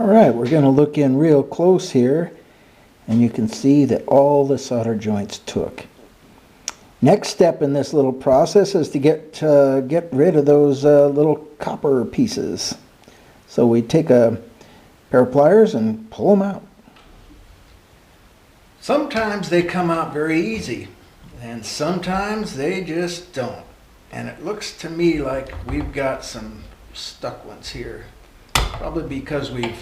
Alright, we're going to look in real close here, and you can see that all the solder joints took. Next step in this little process is to get rid of those little copper pieces. So we take a pair of pliers and pull them out. Sometimes they come out very easy, and sometimes they just don't. And it looks to me like we've got some stuck ones here. Probably because we've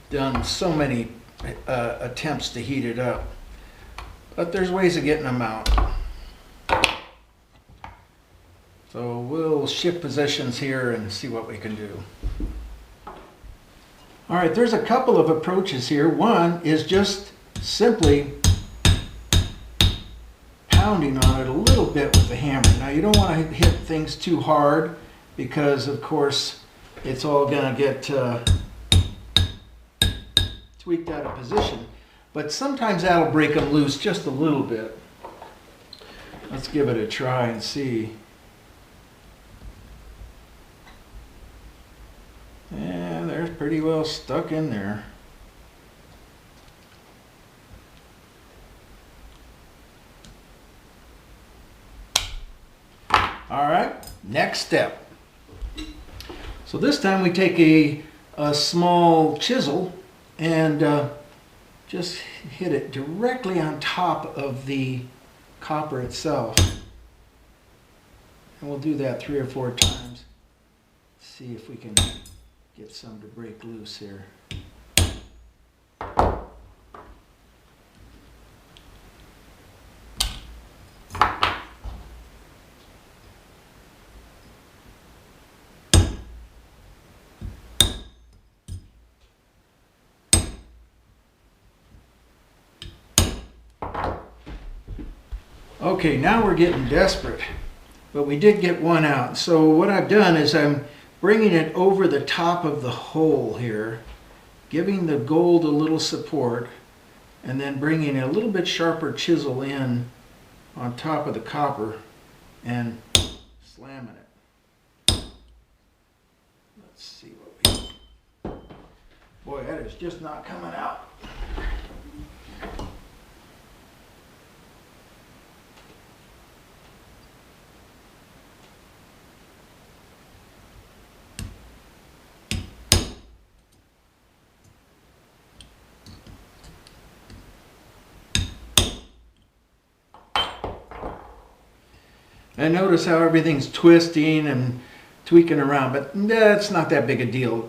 done so many attempts to heat it up. But there's ways of getting them out. So we'll shift positions here and see what we can do. Alright, there's a couple of approaches here. One is just simply pounding on it a little bit with the hammer. Now you don't want to hit things too hard because of course it's all going to get tweaked out of position. But sometimes that'll break them loose just a little bit. Let's give it a try and see. Yeah, they're pretty well stuck in there. Alright, next step. So this time we take a small chisel and just hit it directly on top of the copper itself. And we'll do that 3 or 4 times. See if we can get some to break loose here. Okay, now we're getting desperate, but we did get one out. So what I've done is I'm bringing it over the top of the hole here, giving the gold a little support, and then bringing a little bit sharper chisel in on top of the copper and slamming it. Let's see what we... Boy, that is just not coming out. And notice how everything's twisting and tweaking around, but that's not that big a deal.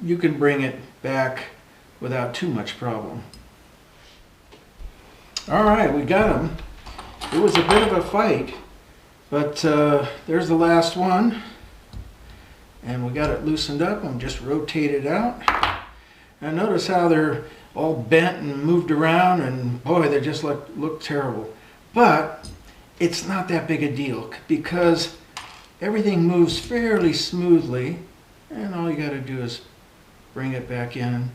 You can bring it back without too much problem. All right, we got them. It was a bit of a fight, but there's the last one. And we got it loosened up and just rotate it out. And notice how they're all bent and moved around, and boy, they just look terrible. But it's not that big a deal because everything moves fairly smoothly, and all you got to do is bring it back in.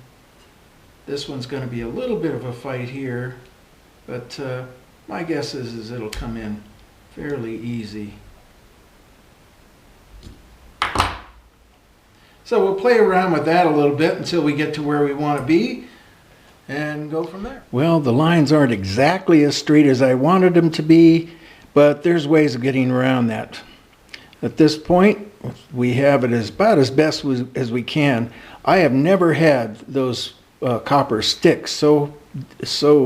This one's going to be a little bit of a fight here, but my guess is it'll come in fairly easy. So we'll play around with that a little bit until we get to where we want to be and go from there. Well, the lines aren't exactly as straight as I wanted them to be, but there's ways of getting around that. At this point, we have it about as best as we can. I have never had those copper stick so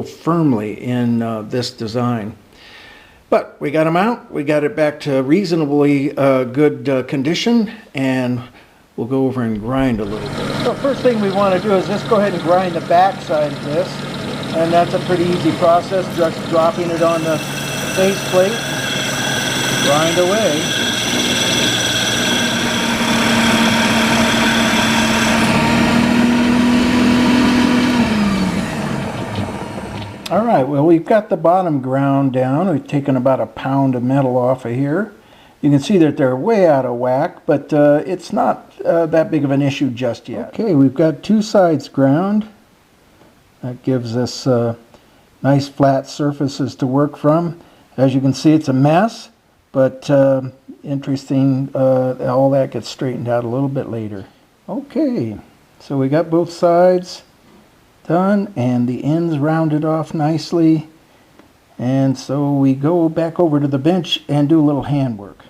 firmly in this design. But we got them out. We got it back to reasonably good condition, and we'll go over and grind a little bit. So first thing we want to do is just go ahead and grind the back side of this, and that's a pretty easy process. Just dropping it on the face plate, grind away. All right, well, we've got the bottom ground down. We've taken about a pound of metal off of here. You can see that they're way out of whack, but it's not that big of an issue just yet. Okay, we've got 2 sides ground. That gives us nice flat surfaces to work from. As you can see, it's a mess, but interesting, all that gets straightened out a little bit later. Okay, So we got both sides done and the ends rounded off nicely. And so we go back over to the bench and do a little handwork.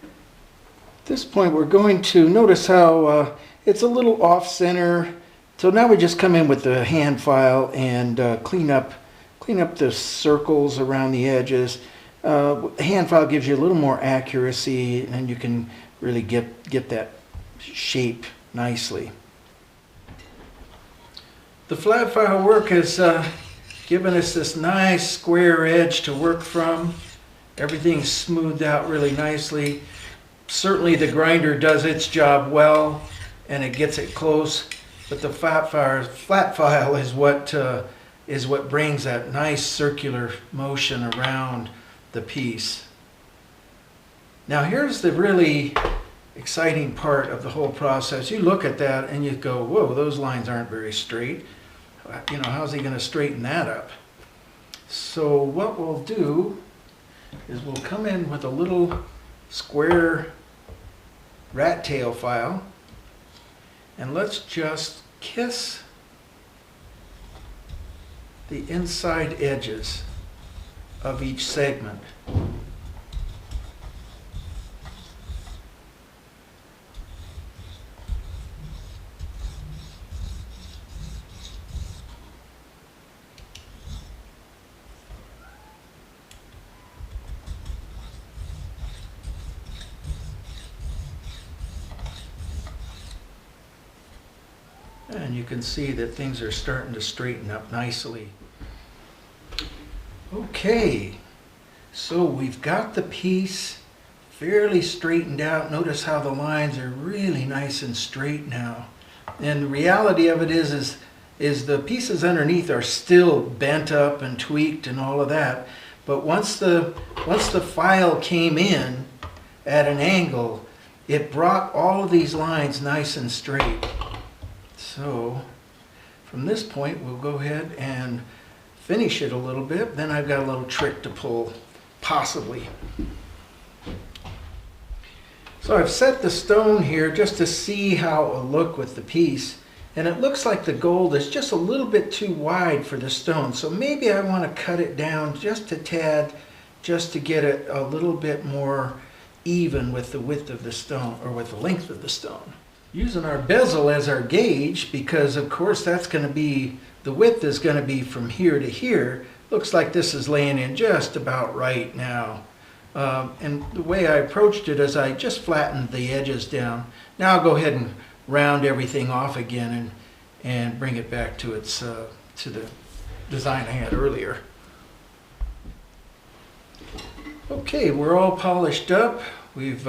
At this point we're going to notice how it's a little off center. So now we just come in with the hand file and clean up the circles around the edges. Hand file gives you a little more accuracy and you can really get that shape nicely. The flat file work has given us this nice square edge to work from. Everything's smoothed out really nicely. Certainly the grinder does its job well and it gets it close, but the flat file is what brings that nice circular motion around the piece. Now here's the really exciting part of the whole process. You look at that and you go, whoa, those lines aren't very straight. You know, how's he going to straighten that up? So what we'll do is we'll come in with a little square rat tail file and let's just kiss the inside edges of each segment. And you can see that things are starting to straighten up nicely. Okay, so we've got the piece fairly straightened out. Notice how the lines are really nice and straight now. And the reality of it is the pieces underneath are still bent up and tweaked and all of that. But once the file came in at an angle, it brought all of these lines nice and straight. So from this point, we'll go ahead and finish it a little bit. Then I've got a little trick to pull, possibly. So I've set the stone here just to see how it will look with the piece. And it looks like the gold is just a little bit too wide for the stone. So maybe I want to cut it down just a tad, just to get it a little bit more even with the width of the stone, or with the length of the stone. Using our bezel as our gauge, because of course that's going to be, the width is going to be from here to here. Looks like this is laying in just about right now. And the way I approached it is I just flattened the edges down. Now I'll go ahead and round everything off again and bring it back to its to the design I had earlier. Okay, we're all polished up. We've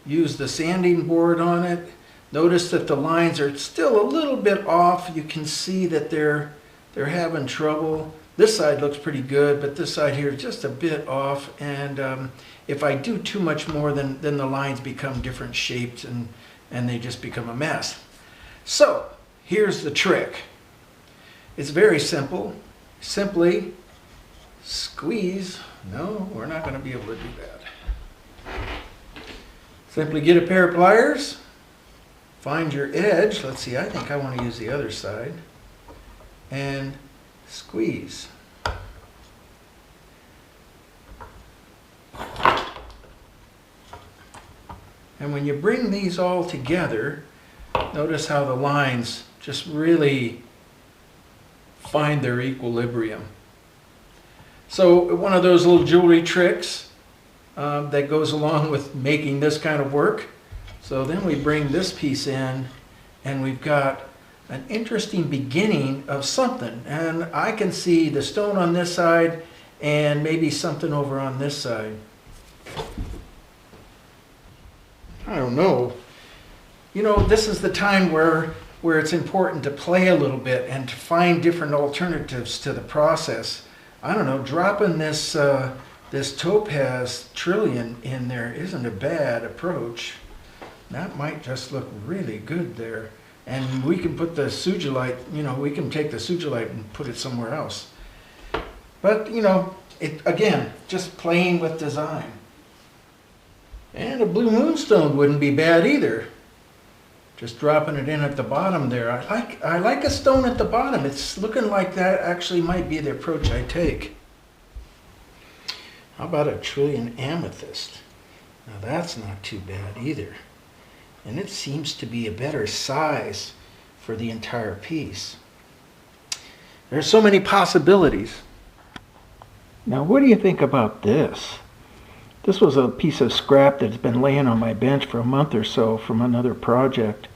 used the sanding board on it. Notice that the lines are still a little bit off. You can see that they're having trouble. This side looks pretty good, but this side here is just a bit off. And if I do too much more, then the lines become different shapes and they just become a mess. So here's the trick. It's very simple. Simply squeeze. No, we're not going to be able to do that. Simply get a pair of pliers, find your edge. Let's see, I think I want to use the other side. And squeeze. And when you bring these all together, notice how the lines just really find their equilibrium. So one of those little jewelry tricks that goes along with making this kind of work. So then we bring this piece in and we've got an interesting beginning of something. And I can see the stone on this side and maybe something over on this side. I don't know. You know, this is the time where it's important to play a little bit and to find different alternatives to the process. I don't know, dropping this this topaz trillion in there isn't a bad approach. That might just look really good there. And we can put the sugilite, you know, we can take the sugilite and put it somewhere else. But, you know, it again, just playing with design. And a blue moonstone wouldn't be bad either. Just dropping it in at the bottom there. I like a stone at the bottom. It's looking like that actually might be the approach I take. How about a trillion amethyst? Now that's not too bad either. And it seems to be a better size for the entire piece. There's so many possibilities. Now what do you think about this? This was a piece of scrap that's been laying on my bench for a month or so from another project.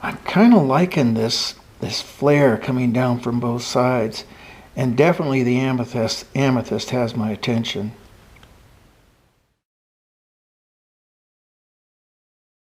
I'm kind of liking this flare coming down from both sides, and definitely the amethyst has my attention.